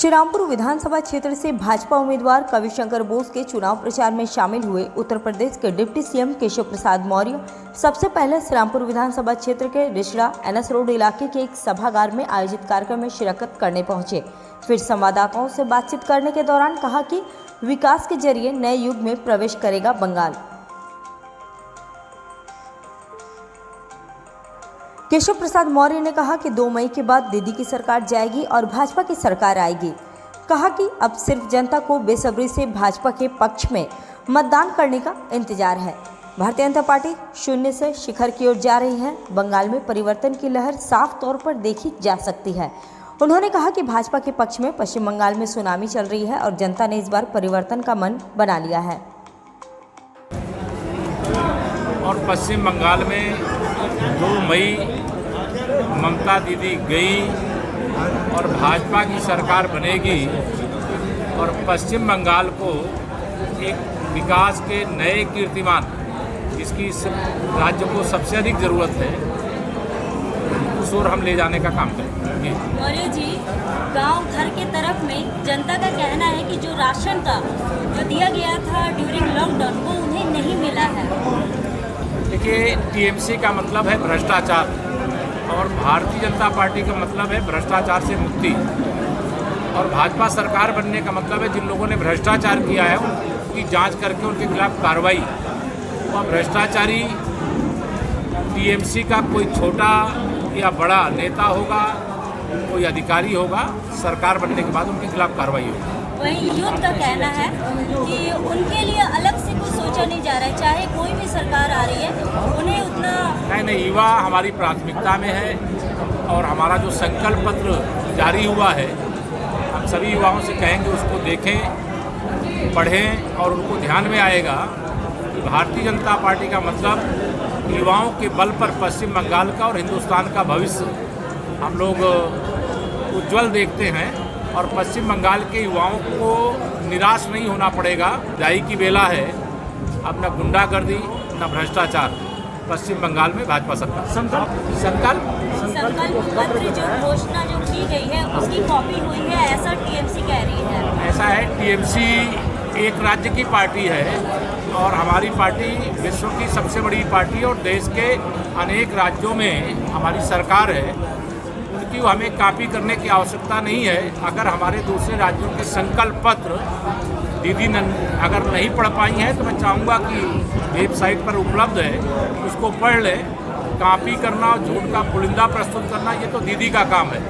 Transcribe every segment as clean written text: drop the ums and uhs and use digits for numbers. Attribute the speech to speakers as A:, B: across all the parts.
A: श्रीरामपुर विधानसभा क्षेत्र से भाजपा उम्मीदवार कविशंकर बोस के चुनाव प्रचार में शामिल हुए उत्तर प्रदेश के डिप्टी सीएम केशव प्रसाद मौर्य सबसे पहले श्रीरामपुर विधानसभा क्षेत्र के रिसड़ा एनएस रोड इलाके के एक सभागार में आयोजित कार्यक्रम में शिरकत करने पहुंचे। फिर संवाददाताओं से बातचीत करने के दौरान कहा कि विकास के जरिए नए युग में प्रवेश करेगा बंगाल। केशव प्रसाद मौर्य ने कहा कि 2 मई के बाद दीदी की सरकार जाएगी और भाजपा की सरकार आएगी। कहा कि अब सिर्फ जनता को बेसब्री से भाजपा के पक्ष में मतदान करने का इंतजार है। भारतीय जनता पार्टी शून्य से शिखर की ओर जा रही है। बंगाल में परिवर्तन की लहर साफ तौर पर देखी जा सकती है। उन्होंने कहा कि भाजपा के पक्ष में पश्चिम बंगाल में सुनामी चल रही है और जनता ने इस बार परिवर्तन का मन बना लिया है।
B: और पश्चिम बंगाल में 2 मई ममता दीदी गई और भाजपा की सरकार बनेगी और पश्चिम बंगाल को एक विकास के नए कीर्तिमान जिसकी इस राज्य को सबसे अधिक ज़रूरत है उस ओर हम ले जाने का काम करेंगे।
C: मौर्य जी, गांव घर के तरफ में जनता का कहना है कि जो राशन का जो दिया गया था ड्यूरिंग लॉकडाउन वो उन्हें नहीं मिला है।
B: देखिए, टीएमसी का मतलब है भ्रष्टाचार और भारतीय जनता पार्टी का मतलब है भ्रष्टाचार से मुक्ति। और भाजपा सरकार बनने का मतलब है जिन लोगों ने भ्रष्टाचार किया है उनकी जांच करके उनके खिलाफ कार्रवाई। और भ्रष्टाचारी टीएमसी का कोई छोटा या बड़ा नेता होगा, कोई अधिकारी होगा, सरकार बनने के बाद उनके खिलाफ कार्रवाई होगी।
C: वहीं यूथ का कहना है कि उनके लिए अलग से कुछ सोचा नहीं जा रहा है, चाहे कोई भी सरकार आ रही है उन्हें उतना
B: नहीं, युवा हमारी प्राथमिकता में है और हमारा जो संकल्प पत्र जारी हुआ है हम सभी युवाओं से कहेंगे उसको देखें, पढ़ें और उनको ध्यान में आएगा कि भारतीय जनता पार्टी का मतलब युवाओं के बल पर पश्चिम बंगाल का और हिंदुस्तान का भविष्य हम लोग उज्जवल देखते हैं। और पश्चिम बंगाल के युवाओं को निराश नहीं होना पड़ेगा। विदाई की बेला है, अब न गुंडागर्दी न भ्रष्टाचार। पश्चिम बंगाल में भाजपा सरकार। संकल्प
C: पत्र जो घोषणा जो की गई है उसकी कॉपी हुई है, ऐसा टीएमसी कह रही है।
B: ऐसा है, टीएमसी एक राज्य की पार्टी है और हमारी पार्टी विश्व की सबसे बड़ी पार्टी और देश के अनेक राज्यों में हमारी सरकार है। उनकी हमें कॉपी करने की आवश्यकता नहीं है। अगर हमारे दूसरे राज्यों के संकल्प पत्र दीदी अगर नहीं पढ़ पाई हैं तो मैं चाहूँगा कि वेबसाइट पर उपलब्ध है, उसको पढ़ लें। कॉपी करना और झूठ का पुलिंदा प्रस्तुत करना ये तो दीदी का काम है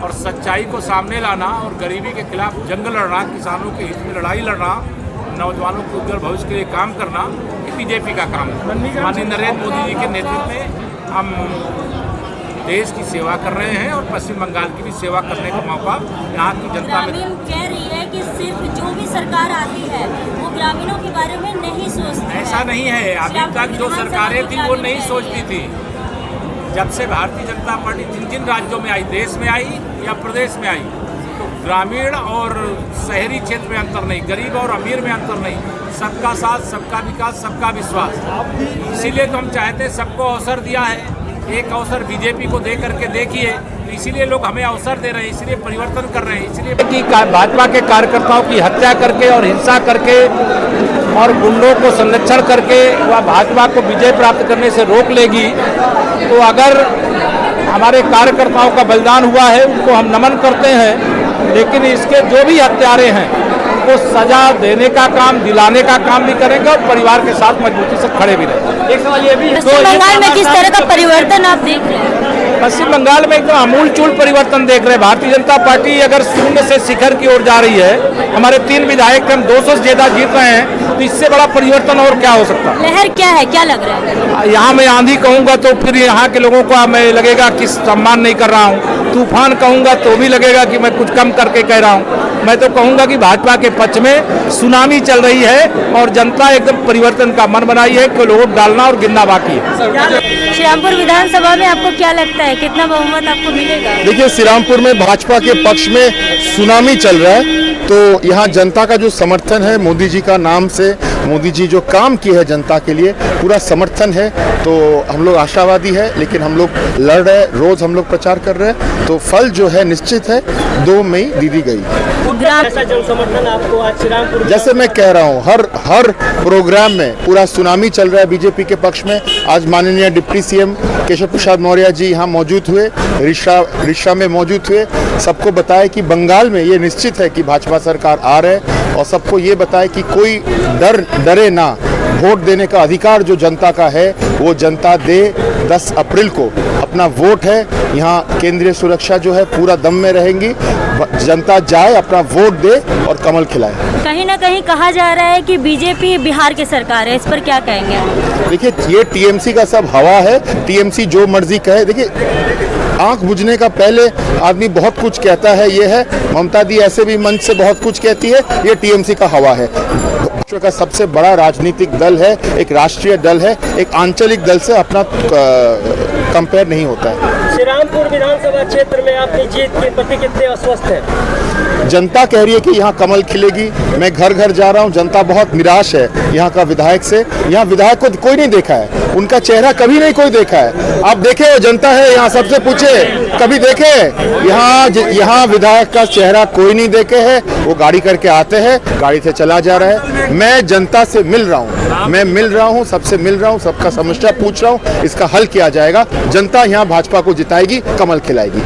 B: और सच्चाई को सामने लाना और गरीबी के खिलाफ जंग लड़ना, किसानों के हित में लड़ाई लड़ना, नौजवानों के उज्जवल भविष्य के लिए काम करना ये बीजेपी का काम है। माननीय नरेंद्र मोदी जी के नेतृत्व में हम देश की सेवा कर रहे हैं और पश्चिम बंगाल की भी सेवा करने का मौका यहाँ की जनता में
C: कह रही है कि सिर्फ जो भी सरकार आती है वो ग्रामीणों के बारे में नहीं सोचती।
B: ऐसा नहीं है, अभी तक जो सरकारें थी वो नहीं सोचती थी। जब से भारतीय जनता पार्टी जिन राज्यों में आई, देश में आई या प्रदेश में आई, तो ग्रामीण और शहरी क्षेत्र में अंतर नहीं, गरीब और अमीर में अंतर नहीं, सबका साथ, सबका विकास, सबका विश्वास। इसीलिए तो हम चाहते हैं, सबको अवसर दिया है। एक अवसर बीजेपी को दे करके देखिए, तो इसीलिए लोग हमें अवसर दे रहे हैं, इसलिए परिवर्तन कर रहे हैं। इसलिए कि भाजपा के कार्यकर्ताओं की हत्या करके और हिंसा करके और गुंडों को संरक्षण करके वह भाजपा को विजय प्राप्त करने से रोक लेगी। तो अगर हमारे कार्यकर्ताओं का बलिदान हुआ है उनको हम नमन करते हैं, लेकिन इसके जो भी हत्यारे हैं उनको सजा देने का काम, दिलाने का काम भी करेंगे और परिवार के साथ मजबूती से खड़े भी रहेंगे।
C: एक सवाल ये भी है, पश्चिम बंगाल में किस तरह का परिवर्तन आप देख रहे हैं?
B: पश्चिम बंगाल में एकदम आमूलचूल परिवर्तन देख रहे हैं। भारतीय जनता पार्टी अगर शून्य से शिखर की ओर जा रही है, हमारे 3 विधायक हम 200 से ज्यादा जीत रहे हैं, तो इससे बड़ा परिवर्तन और क्या हो सकता है?
C: लहर क्या है, क्या लग रहा है?
B: यहाँ मैं आंधी कहूँगा तो फिर यहाँ के लोगों को मैं लगेगा कि सम्मान नहीं कर रहा हूँ। तूफान कहूँगा तो भी लगेगा कि मैं कुछ कम करके कह रहा हूँ। मैं तो कहूँगा कि भाजपा के पक्ष में सुनामी चल रही है और जनता एकदम परिवर्तन का मन बनाई है कि लोग डालना और गिनना बाकी है।
C: श्रीरामपुर विधानसभा में आपको क्या लगता है, कितना बहुमत आपको मिलेगा?
D: देखिए, श्रीरामपुर में भाजपा के पक्ष में सुनामी चल रहा है, तो यहाँ जनता का जो समर्थन है मोदी जी का नाम से मोदी जी जो काम किए हैं जनता के लिए पूरा समर्थन है। तो हम लोग आशावादी है, लेकिन हम लोग लड़ रहे, रोज हम लोग प्रचार कर रहे हैं, तो फल जो है निश्चित है। 2 मई दीदी गई।
E: ऐसा जन समर्थन आपको आज श्रीरामपुर,
D: जैसे मैं कह रहा हूँ, हर प्रोग्राम में पूरा सुनामी चल रहा है बीजेपी के पक्ष में। आज माननीय डिप्टी सीएम केशव प्रसाद मौर्य जी यहाँ मौजूद हुए, रिश्ता में मौजूद हुए, सबको बताया कि बंगाल में ये निश्चित है कि भाजपा सरकार आ रहे, और सबको ये बताया कि कोई डरे ना, वोट देने का अधिकार जो जनता का है वो जनता दे। 10 अप्रैल को अपना वोट है, यहाँ केंद्रीय सुरक्षा जो है पूरा दम में रहेंगी, जनता जाए अपना वोट दे और कमल खिलाए।
C: कहीं ना कहीं कहा जा रहा है कि बीजेपी बिहार की सरकार है, इस पर क्या कहेंगे?
D: देखिए, ये टीएमसी का सब हवा है, टीएमसी जो मर्जी कहे। देखिए, आंख बुझने का पहले आदमी बहुत कुछ कहता है, ये है ममता दी ऐसे भी मंच से बहुत कुछ कहती है, ये टीएमसी का हवा है। विश्व का सबसे बड़ा राजनीतिक दल है, एक राष्ट्रीय दल है, एक आंचलिक दल से अपना कंपेयर नहीं होता है।
E: श्रीरामपुर विधानसभा क्षेत्र में अपनी जीत के प्रति कितने आश्वस्त हैं?
D: जनता कह रही है कि यहाँ कमल खिलेगी। मैं घर घर जा रहा हूँ, जनता बहुत निराश है यहाँ का विधायक से। यहाँ विधायक को कोई नहीं देखा है, उनका चेहरा कभी नहीं कोई देखा है। आप देखे, जनता है यहाँ, सबसे पूछे कभी देखे? यहाँ विधायक का चेहरा कोई नहीं देखे है। वो गाड़ी करके आते हैं, गाड़ी से चला जा रहा है। मैं जनता से मिल रहा हूँ, सबसे मिल रहा हूँ, सबका समस्या पूछ रहा हूँ, इसका हल किया जाएगा। जनता यहाँ भाजपा को जिताएगी, कमल खिलाएगी।